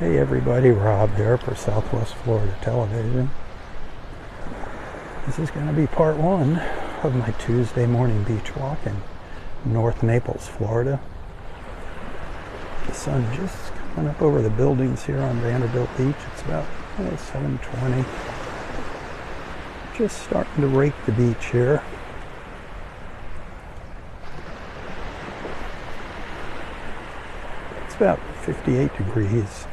Hey everybody, Rob here for Southwest Florida Television. This is going to be part one of my Tuesday morning beach walk in North Naples, Florida. The sun just coming up over the buildings here on Vanderbilt Beach. It's about 7:20. Just starting to rake the beach here. It's about 58 degrees.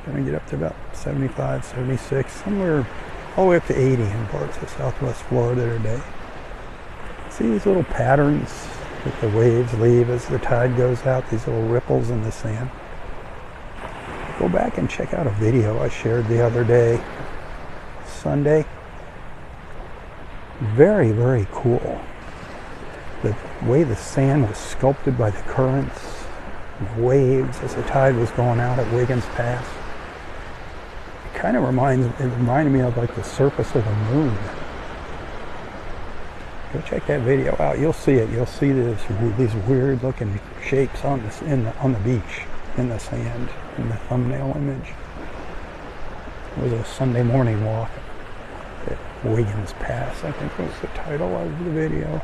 Gonna get up to about 75, 76, somewhere all the way up to 80 in parts of Southwest Florida today. See these little patterns that the waves leave as the tide goes out, these little ripples in the sand. Go back and check out a video I shared the other day, Sunday. Very, very cool. The way the sand was sculpted by the currents, the waves as the tide was going out at Wiggins Pass. Kind of reminded me of like the surface of the moon. Go check that video out. You'll see it. You'll see these weird looking shapes on the beach in the sand in the thumbnail image. It was a Sunday morning walk at Wiggins Pass, I think was the title of the video.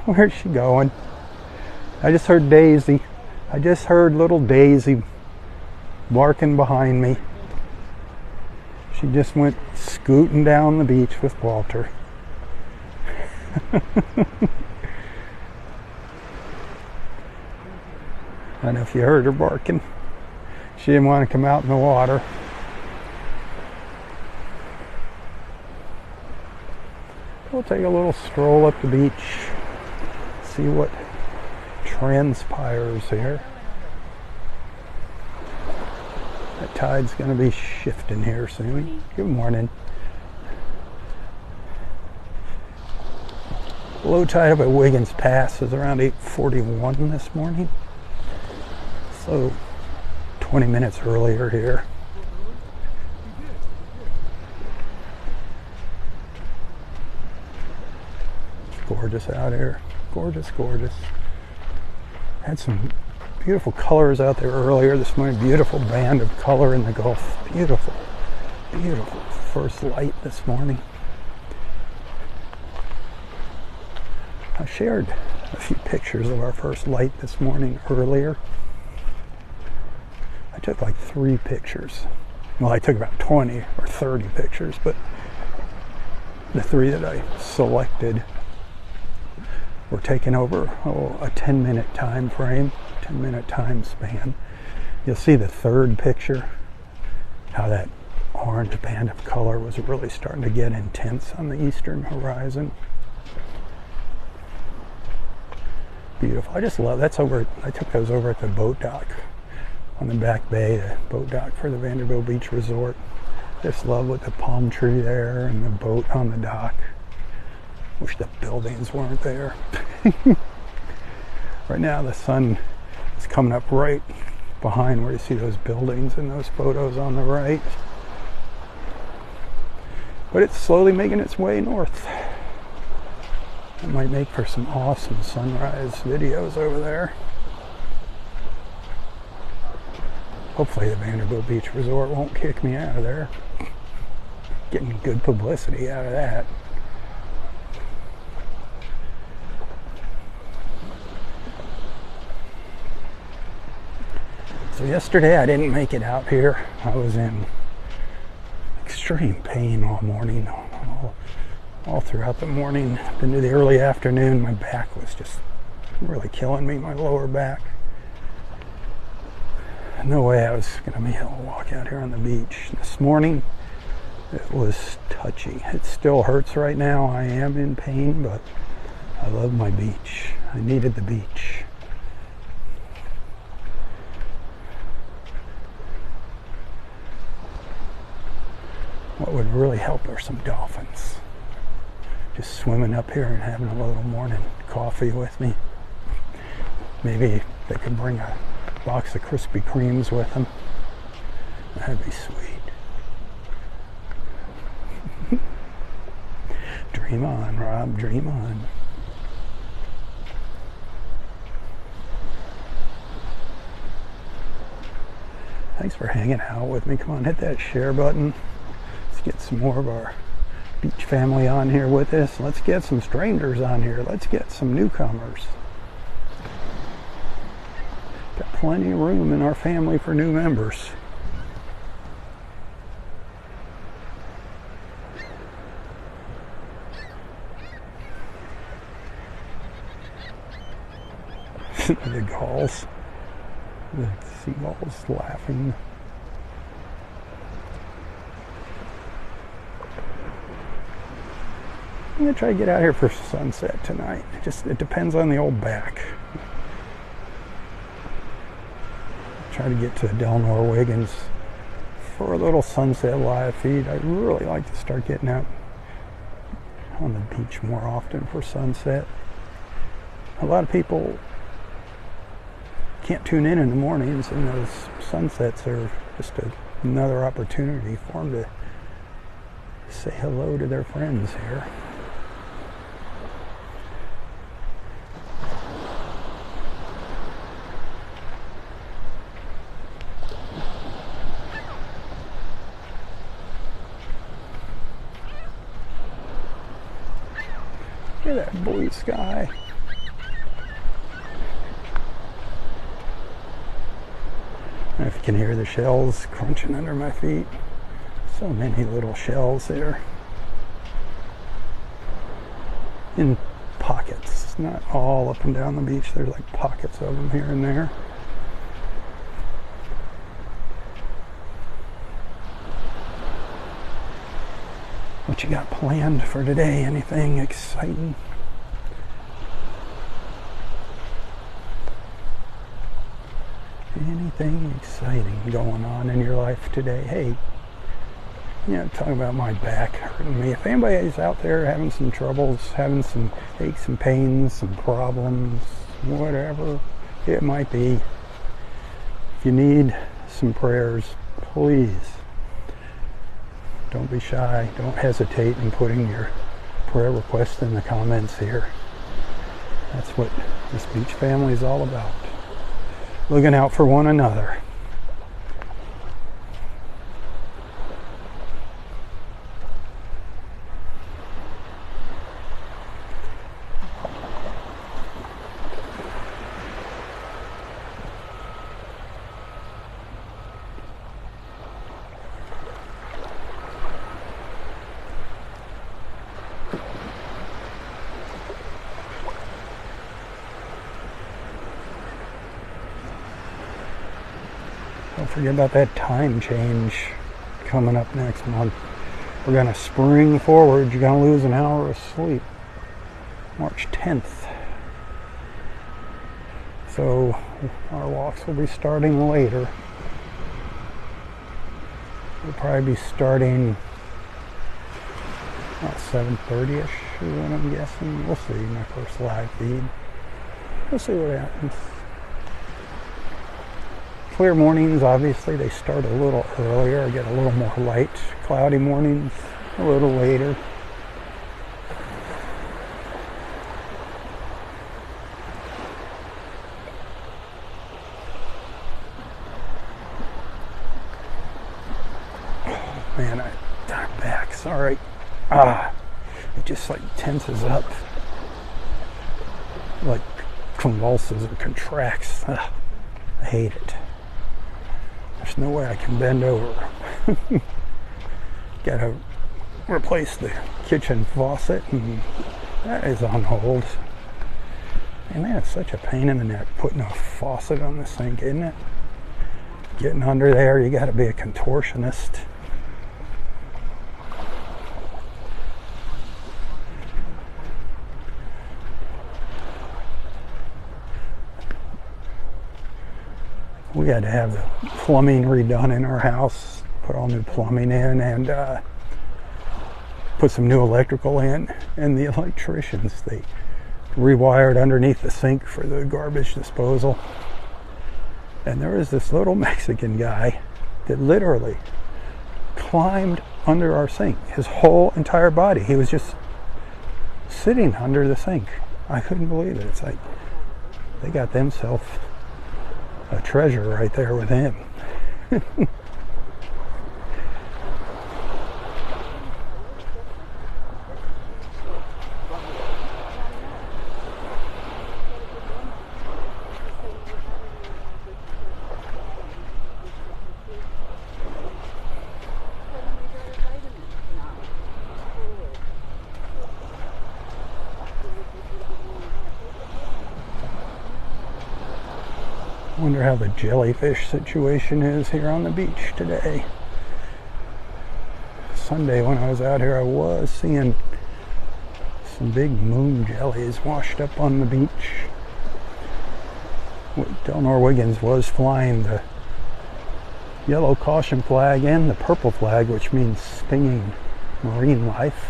Where's she going? I just heard Daisy. I just heard little Daisy barking behind me. She just went scooting down the beach with Walter. I don't know if you heard her barking. She didn't want to come out in the water. We'll take a little stroll up the beach. See what transpires here. The tide's going to be shifting here soon. Good morning. Low tide up at Wiggins Pass is around 8:41 this morning. So 20 minutes earlier here. It's gorgeous out here. Gorgeous, gorgeous. Had some beautiful colors out there earlier this morning. Beautiful band of color in the Gulf. Beautiful, beautiful first light this morning. I shared a few pictures of our first light this morning earlier. I took like 3 pictures. Well, I took about 20 or 30 pictures, but the 3 that I selected we're taking over a 10-minute time frame, 10-minute time span. You'll see the third picture, how that orange band of color was really starting to get intense on the eastern horizon. Beautiful. I just love that's over. I took those over at the boat dock on the back bay, the boat dock for the Vanderbilt Beach Resort. Just love with the palm tree there and the boat on the dock. Wish the buildings weren't there. Right now the sun is coming up right behind where you see those buildings and those photos on the right. But it's slowly making its way north. It might make for some awesome sunrise videos over there. Hopefully the Vanderbilt Beach Resort won't kick me out of there. Getting good publicity out of that. So yesterday I didn't make it out here. I was in extreme pain all morning, all throughout the morning. Up into the early afternoon, my back was just really killing me, my lower back. No way I was going to be able to walk out here on the beach. This morning, it was touchy. It still hurts right now. I am in pain, but I love my beach. I needed the beach. What would really help are some dolphins. Just swimming up here and having a little morning coffee with me. Maybe they could bring a box of Krispy Kremes with them. That'd be sweet. Dream on, Rob, dream on. Thanks for hanging out with me. Come on, hit that share button. Let's get some more of our beach family on here with us. Let's get some strangers on here. Let's get some newcomers. Got plenty of room in our family for new members. The gulls, the seagulls laughing. I'm gonna try to get out here for sunset tonight. It depends on the old back. Try to get to Delnor Wiggins for a little sunset live feed. I really like to start getting out on the beach more often for sunset. A lot of people can't tune in the mornings, and those sunsets are just another opportunity for them to say hello to their friends here. Look at that blue sky. If you can hear the shells crunching under my feet. So many little shells there. In pockets. Not all up and down the beach. There's like pockets of them here and there. What you got planned for today? Anything exciting? Anything exciting going on in your life today? Hey, talking about my back hurting me. If anybody's out there having some troubles, having some aches and pains, some problems, whatever it might be, if you need some prayers, please don't be shy. Don't hesitate in putting your prayer request in the comments here. That's what this beach family is all about. Looking out for one another. Don't forget about that time change coming up next month. We're going to spring forward. You're going to lose an hour of sleep. March 10th. So our walks will be starting later. We'll probably be starting about 7:30ish is what I'm guessing. We'll see my first live feed. We'll see what happens. Clear mornings, obviously, they start a little earlier. I get a little more light. Cloudy mornings, a little later. Oh, man, our back, sorry. It just like tenses up. Like convulses or contracts. I hate it. There's no way I can bend over. Gotta replace the kitchen faucet, and that is on hold. And man, it's such a pain in the neck putting a faucet on the sink, isn't it? Getting under there, you gotta be a contortionist. We had to have the plumbing redone in our house, put all new plumbing in, and put some new electrical in. And the electricians, they rewired underneath the sink for the garbage disposal. And there was this little Mexican guy that literally climbed under our sink, his whole entire body. He was just sitting under the sink. I couldn't believe it. It's like they got themselves a treasure right there with him. Wonder how the jellyfish situation is here on the beach today. Sunday when I was out here, I was seeing some big moon jellies washed up on the beach. Delnor Wiggins was flying the yellow caution flag and the purple flag, which means stinging marine life.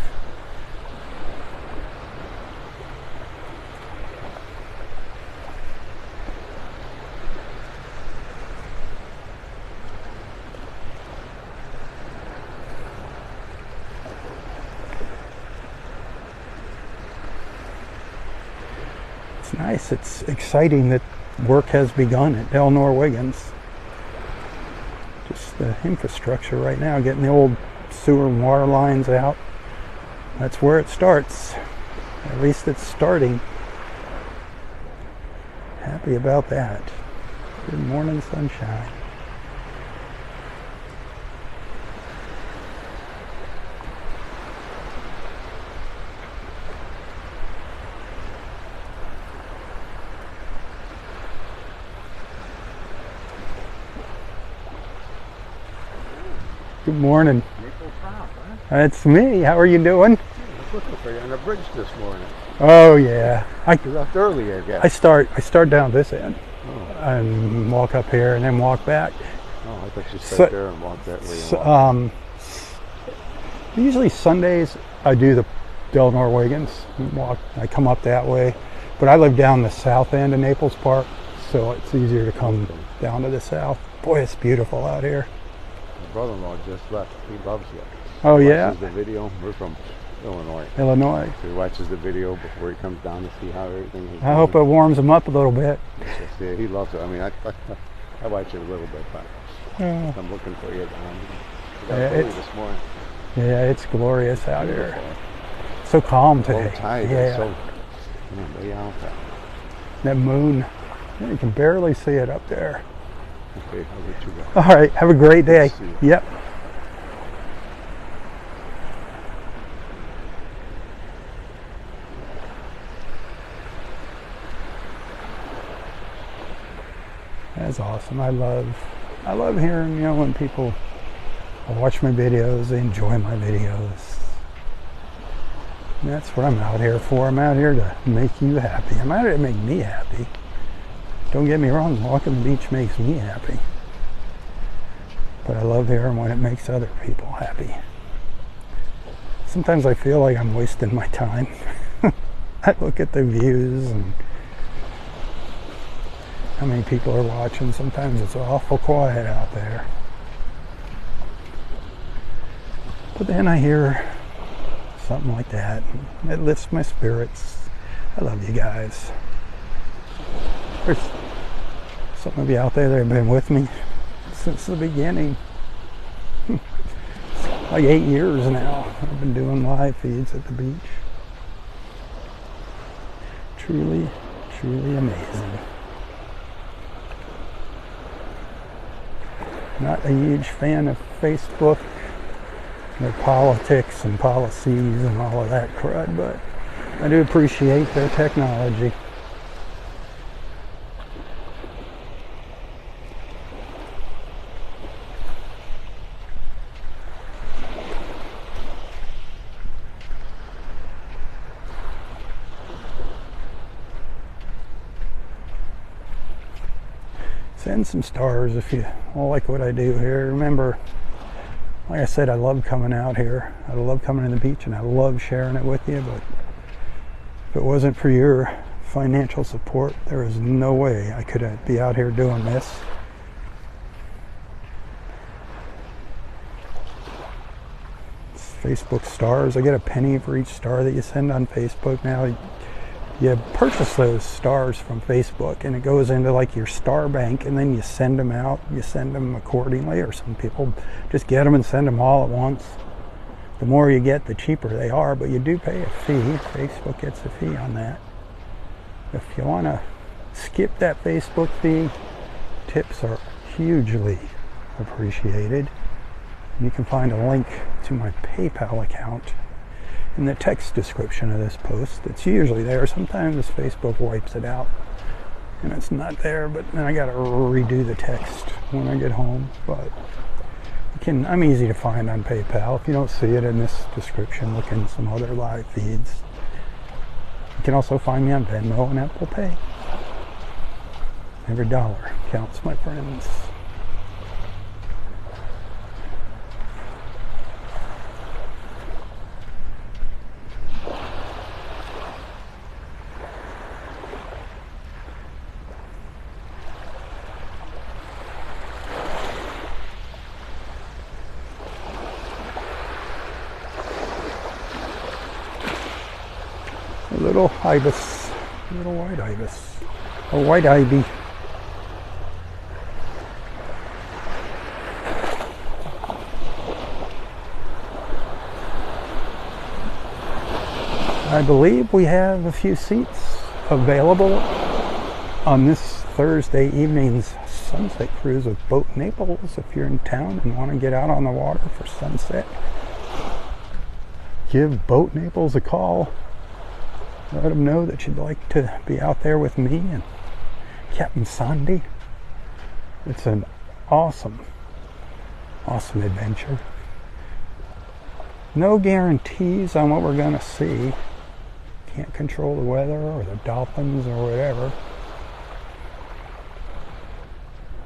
It's nice. It's exciting that work has begun at Delnor Wiggins. Just the infrastructure right now, getting the old sewer and water lines out. That's where it starts. At least it's starting. Happy about that. Good morning, sunshine. Good morning. Naples Robb, huh? That's me. How are you doing? I was looking for you on the bridge this morning. Oh yeah. You left early, I guess. I start down this end and walk up here and then walk back. Oh, I thought you sat there and walked that way. Usually Sundays I do the Delnor Wiggins walk. I come up that way, but I live down the south end of Naples Park, so it's easier to come down to the south. Boy, it's beautiful out here. My brother-in-law just left. He loves you. Oh He yeah. watches the video. We're from Illinois. Illinois. So he watches the video before he comes down to see how everything is. I hope it warms him up a little bit. Yeah, he loves it. I mean, I watch it a little bit, but I'm looking for you. I got early this morning. Yeah, it's glorious out here. So calm today. Low tide. Yeah. So, way out there. That moon, you can barely see it up there. Okay, I'll let you go. All right, have a great day. See you. Yep. That's awesome. I love hearing, when people watch my videos, they enjoy my videos. And that's what I'm out here for. I'm out here to make you happy. I'm out here to make me happy. Don't get me wrong, walking the beach makes me happy. But I love hearing when it makes other people happy. Sometimes I feel like I'm wasting my time. I look at the views and how many people are watching. Sometimes it's awful quiet out there. But then I hear something like that. It lifts my spirits. I love you guys. There's some of you out there that have been with me since the beginning. Like 8 years now. I've been doing live feeds at the beach. Truly, truly amazing. Not a huge fan of Facebook, their politics and policies and all of that crud, but I do appreciate their technology. Send some stars if you like what I do here. Remember, like I said, I love coming out here. I love coming to the beach and I love sharing it with you, but if it wasn't for your financial support, there is no way I could be out here doing this. Facebook stars. I get a penny for each star that you send on Facebook now. You purchase those stars from Facebook and it goes into like your star bank, and then you send them out. You send them accordingly, or some people just get them and send them all at once. The more you get, the cheaper they are, but you do pay a fee. Facebook gets a fee on that. If you want to skip that Facebook fee, tips are hugely appreciated. You can find a link to my PayPal account in the text description of this post. It's usually there. Sometimes Facebook wipes it out and it's not there, but then I gotta redo the text when I get home. But I'm easy to find on PayPal. If you don't see it in this description, look in some other live feeds. You can also find me on Venmo and Apple Pay. Every dollar counts, my friends. Little ibis, little white ibis, or white ivy. I believe we have a few seats available on this Thursday evening's sunset cruise with Boat Naples. If you're in town and want to get out on the water for sunset, give Boat Naples a call. Let them know that you'd like to be out there with me and Captain Sandy. It's an awesome adventure. No guarantees on what we're going to see. Can't control the weather or the dolphins or whatever.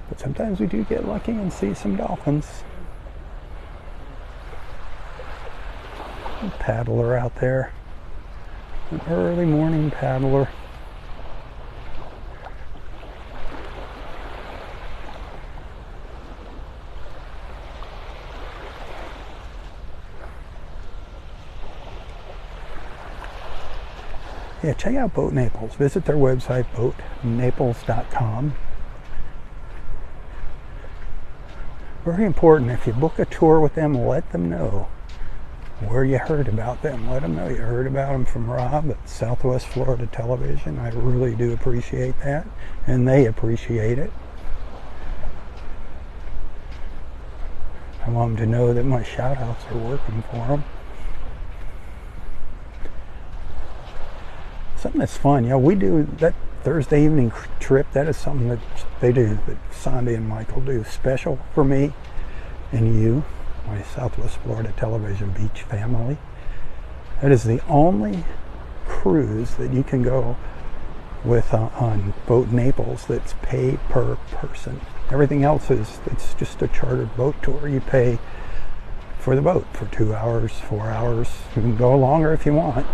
But sometimes we do get lucky and see some dolphins. A paddler out there. An early morning paddler. Yeah, check out Boat Naples. Visit their website, boatnaples.com. Very important, if you book a tour with them, let them know where you heard about them. Let them know you heard about them from Robb at Southwest Florida Television. I really do appreciate that, and they appreciate it. I want them to know that my shout outs are working for them. Something that's fun, we do that Thursday evening trip. That is something that they do, that Sandy and Michael do, special for me and you, my Southwest Florida Television Beach family. That is the only cruise that you can go with on Boat Naples that's pay per person. Everything else it's just a chartered boat tour. You pay for the boat for 2 hours, 4 hours. You can go longer if you want.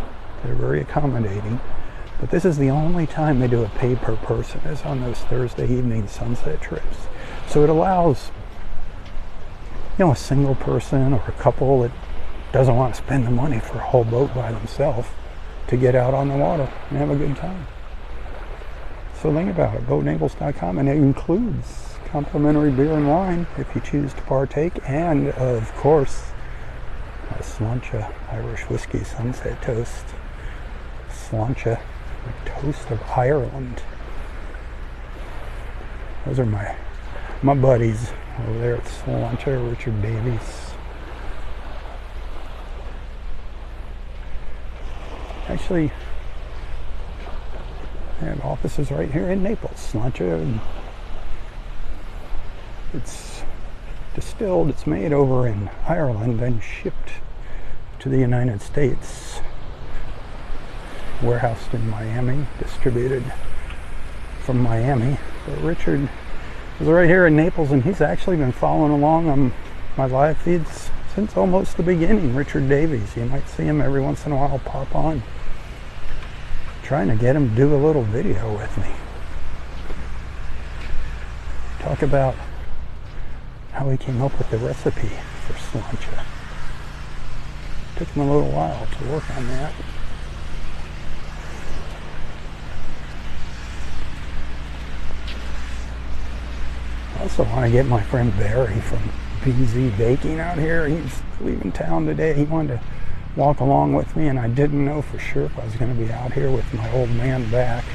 They're very accommodating. But this is the only time they do a pay per person, is on those Thursday evening sunset trips. So it allows a single person or a couple that doesn't want to spend the money for a whole boat by themselves to get out on the water and have a good time. So think about it, boatnaples.com, and it includes complimentary beer and wine if you choose to partake, and of course a Sláinte Irish whiskey sunset toast. Sláinte, the toast of Ireland. Those are my buddies over there at Sláinte, Richard Davies. Actually, they have offices right here in Naples. Sláinte, it's distilled, it's made over in Ireland, then shipped to the United States, warehoused in Miami, distributed from Miami. But Richard is right here in Naples, and he's actually been following along on my live feeds since almost the beginning. Richard Davies, you might see him every once in a while pop on. Trying to get him to do a little video with me. Talk about how he came up with the recipe for Sláinte. took him a little while to work on that. I also want to get my friend Barry from BZ Baking out here. He's leaving town today. He wanted to walk along with me, and I didn't know for sure if I was going to be out here with my old man back.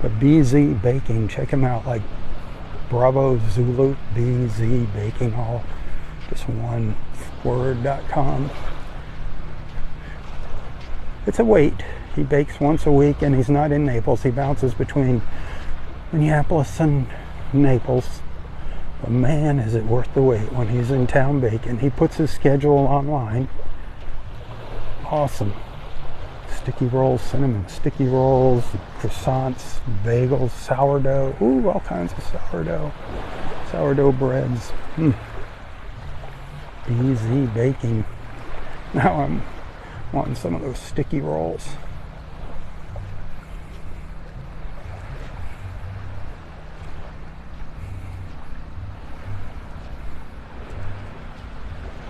But BZ Baking, check him out, like Bravo Zulu, BZ Baking, all just one word.com. It's a wait. He bakes once a week, and he's not in Naples. He bounces between Minneapolis and Naples. But man, is it worth the wait when he's in town baking. He puts his schedule online. Awesome. Sticky rolls, cinnamon sticky rolls, croissants, bagels, sourdough. Ooh, all kinds of sourdough breads. Easy baking. Now I'm wanting some of those sticky rolls.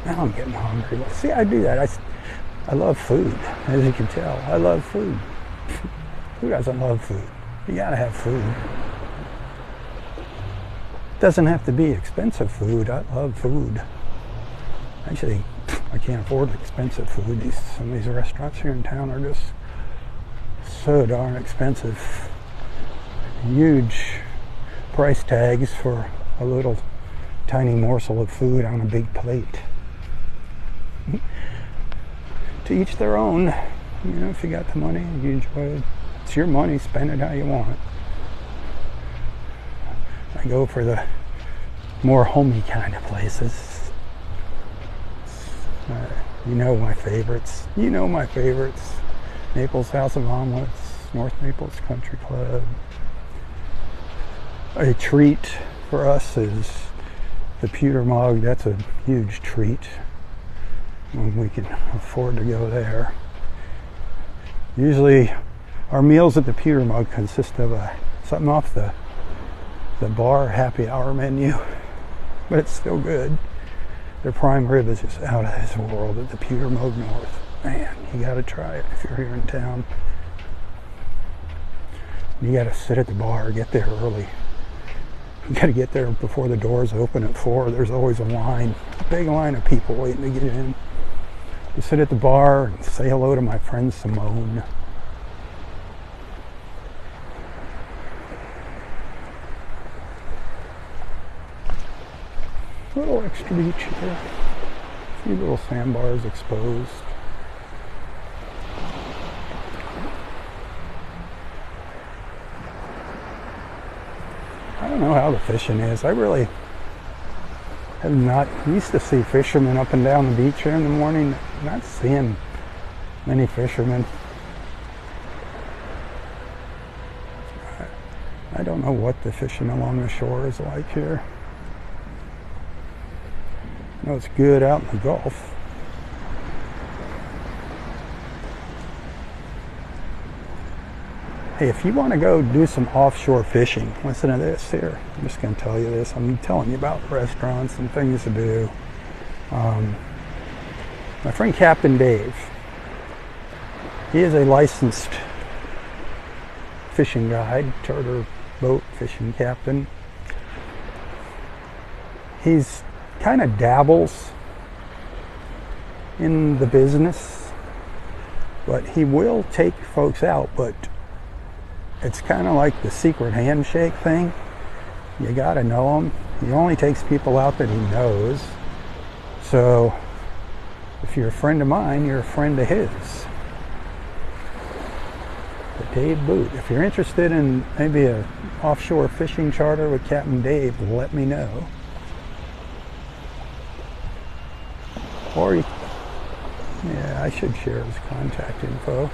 Now I'm getting hungry. See, I do that. I love food, as you can tell. I love food. Who doesn't love food? You gotta have food. Doesn't have to be expensive food. I love food. Actually, I can't afford expensive food. Some of these restaurants here in town are just so darn expensive. Huge price tags for a little tiny morsel of food on a big plate. To each their own. You know, if you got the money, you enjoy it. It's your money, spend it how you want. I go for the more homey kind of places. You know my favorites. Naples House of Omelets, North Naples Country Club. A treat for us is the pewter mug. That's a huge treat when we can afford to go there. Usually our meals at the pewter mug consist of something off the bar happy hour menu, but it's still good. Their prime rib is just out of this world at the Pewter Mug North. Man, you gotta try it if you're here in town. You gotta sit at the bar, get there early. You gotta get there before the doors open at 4. There's always a line, a big line of people waiting to get in. You sit at the bar and say hello to my friend Simone. A little extra beach here. A few little sandbars exposed. I don't know how the fishing is. I really have not used to see fishermen up and down the beach here in the morning. Not seeing many fishermen. I don't know what the fishing along the shore is like here. I know it's good out in the Gulf. Hey, if you want to go do some offshore fishing, listen to this here. I'm just going to tell you this. I'm telling you about restaurants and things to do. My friend Captain Dave, he is a licensed fishing guide, charter boat fishing captain. He's kind of dabbles in the business, but he will take folks out, but it's kind of like the secret handshake thing. You gotta know him. He only takes people out that he knows. So if you're a friend of mine, you're a friend of his. But Dave Boot. If you're interested in maybe an offshore fishing charter with Captain Dave, let me know. Or yeah, I should share his contact info.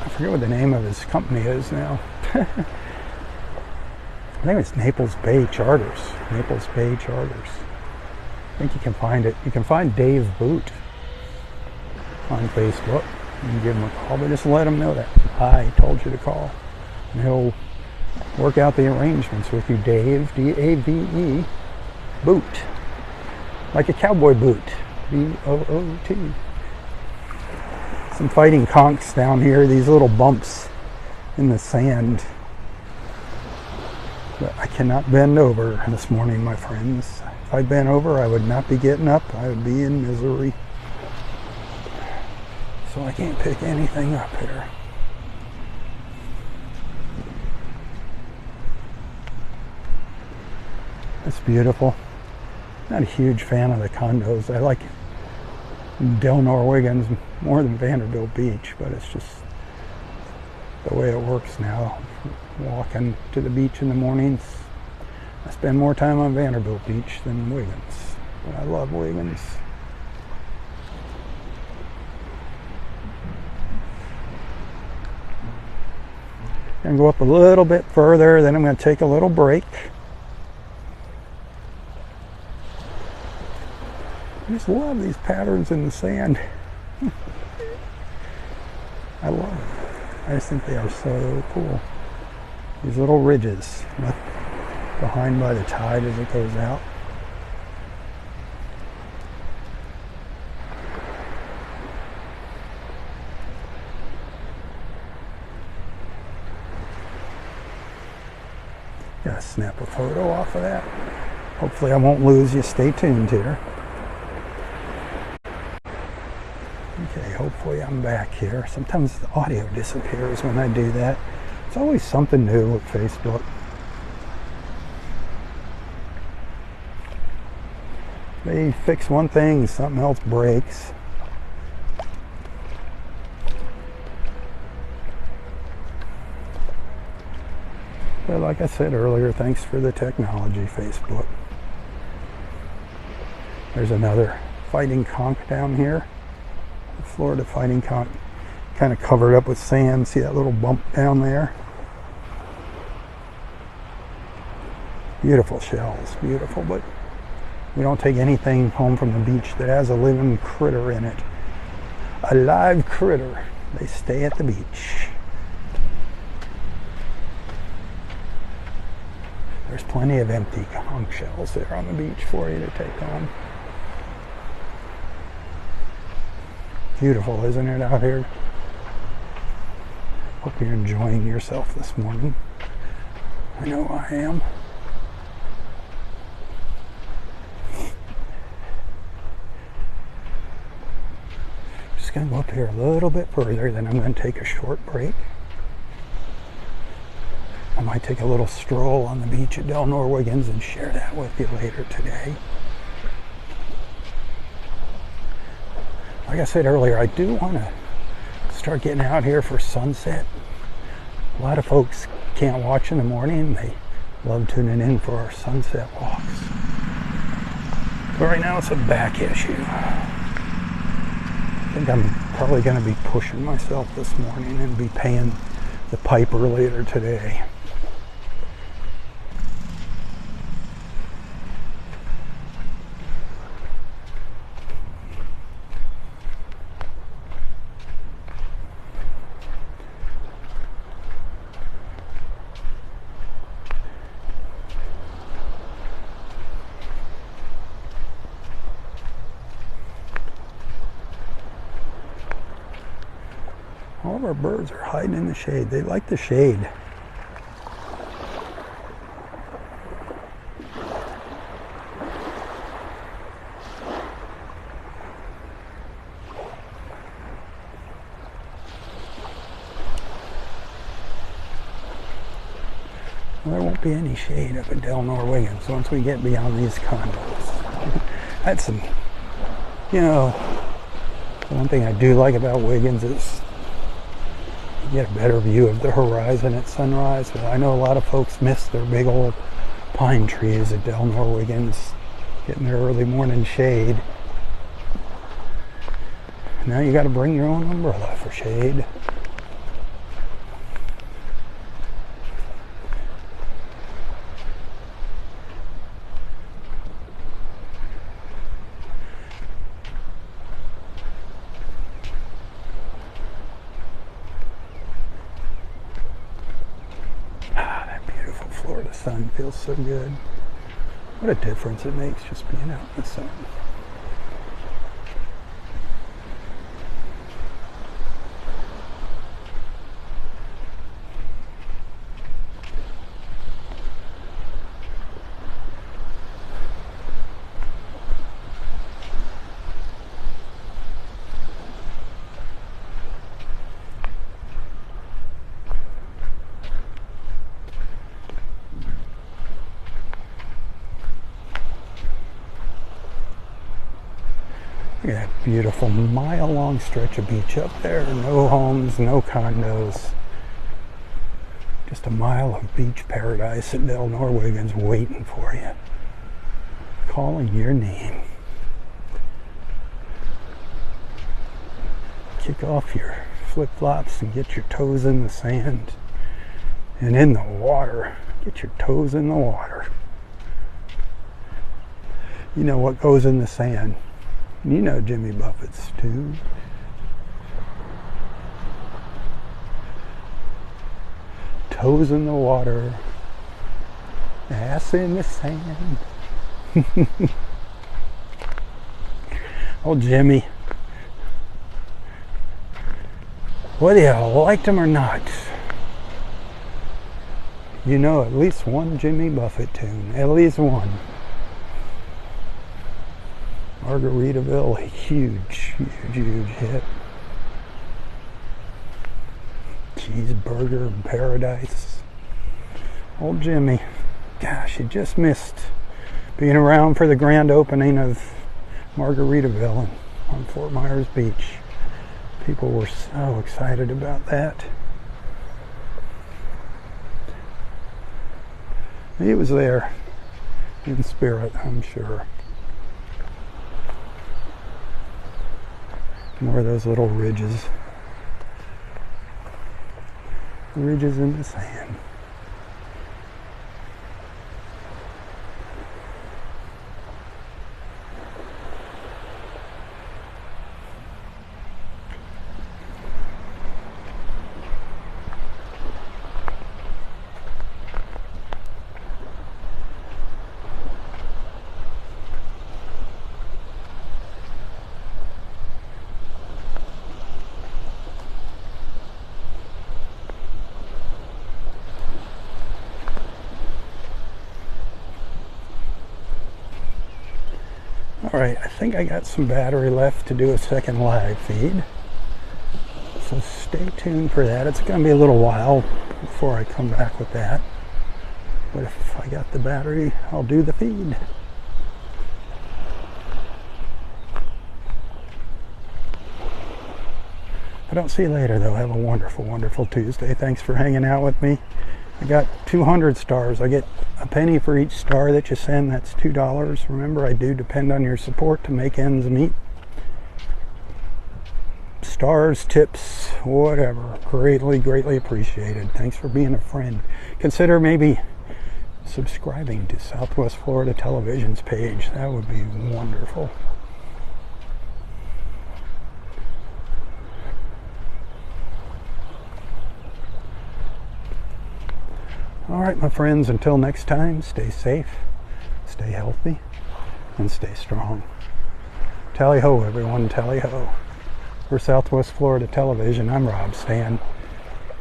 I forget what the name of his company is now. I think it's Naples Bay Charters. Naples Bay Charters. I think you can find it. You can find Dave Boot on Facebook. You can give him a call, but just let him know that I told you to call. And he'll work out the arrangements with you, Dave, D-A-V-E. boot, like a cowboy boot. B-O-O-T. Some fighting conchs down here, these little bumps in the sand. But I cannot bend over this morning, my friends. If I bent over, I would not be getting up. I would be in misery. So I can't pick anything up here. It's beautiful. Not a huge fan of the condos. I like Del Norwegans more than Vanderbilt Beach, but it's just the way it works now. Walking to the beach in the mornings, I spend more time on Vanderbilt Beach than Wiggins. But I love Wiggins. I'm going to go up a little bit further, then I'm going to take a little break. I just love these patterns in the sand. I love them. I just think they are so cool. These little ridges left behind by the tide as it goes out. Gotta snap a photo off of that. Hopefully I won't lose you. Stay tuned here. Okay, hopefully I'm back here. Sometimes the audio disappears when I do that. It's always something new with Facebook. They fix one thing, something else breaks. But like I said earlier, thanks for the technology, Facebook. There's another fighting conch down here. The Florida fighting conch, kind of covered up with sand. See that little bump down there? Beautiful shells, beautiful, but we don't take anything home from the beach that has a living critter in it. A live critter. They stay at the beach. There's plenty of empty conch shells there on the beach for you to take home. Beautiful, isn't it, out here? Hope you're enjoying yourself this morning. I know I am. Just going to go up here a little bit further, then I'm going to take a short break. I might take a little stroll on the beach at Del Norwegans and share that with you later today. Like I said earlier, I do want to start getting out here for sunset. A lot of folks can't watch in the morning. They love tuning in for our sunset walks. But right now it's a back issue. I think I'm probably going to be pushing myself this morning and be paying the piper later today. All of our birds are hiding in the shade. They like the shade. Well, there won't be any shade up at Del Norwegans once we get beyond these condos. That's some, you know, one thing I do like about Wiggins is get a better view of the horizon at sunrise. But I know a lot of folks miss their big old pine trees at Del Norwegans, getting their early morning shade. Now you got to bring your own umbrella for shade. Florida sun feels so good. What a difference it makes just being out in the sun. Look at that beautiful mile-long stretch of beach up there. No homes, no condos. Just a mile of beach paradise at Del Norwegian's waiting for you. Calling your name. Kick off your flip-flops and get your toes in the sand. And in the water. Get your toes in the water. You know what goes in the sand. You know Jimmy Buffett's too. Toes in the water, ass in the sand. Oh, Jimmy. Whether you liked him or not, you know at least one Jimmy Buffett tune. At least one. Margaritaville, a huge hit. Cheeseburger in Paradise. Old Jimmy. Gosh, he just missed being around for the grand opening of Margaritaville on Fort Myers Beach. People were so excited about that. He was there in spirit, I'm sure. More of those little ridges. Ridges in the sand. Alright, I think I got some battery left to do a second live feed. So stay tuned for that. It's going to be a little while before I come back with that. But if I got the battery, I'll do the feed. If I don't see you later, though, have a wonderful, wonderful Tuesday. Thanks for hanging out with me. I got 200 stars. I get a penny for each star that you send. That's $2. Remember, I do depend on your support to make ends meet. Stars, tips, whatever. Greatly, greatly appreciated. Thanks for being a friend. Consider maybe subscribing to Southwest Florida Television's page. That would be wonderful. All right, my friends, until next time, stay safe, stay healthy, and stay strong. Tally-ho, everyone, tally-ho. For Southwest Florida Television, I'm Rob Stan.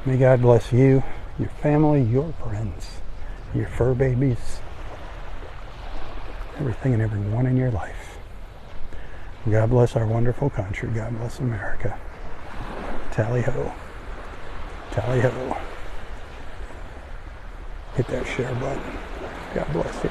May God bless you, your family, your friends, your fur babies, everything and everyone in your life. God bless our wonderful country. God bless America. Tally-ho. Tally-ho. Hit that share button. God bless you.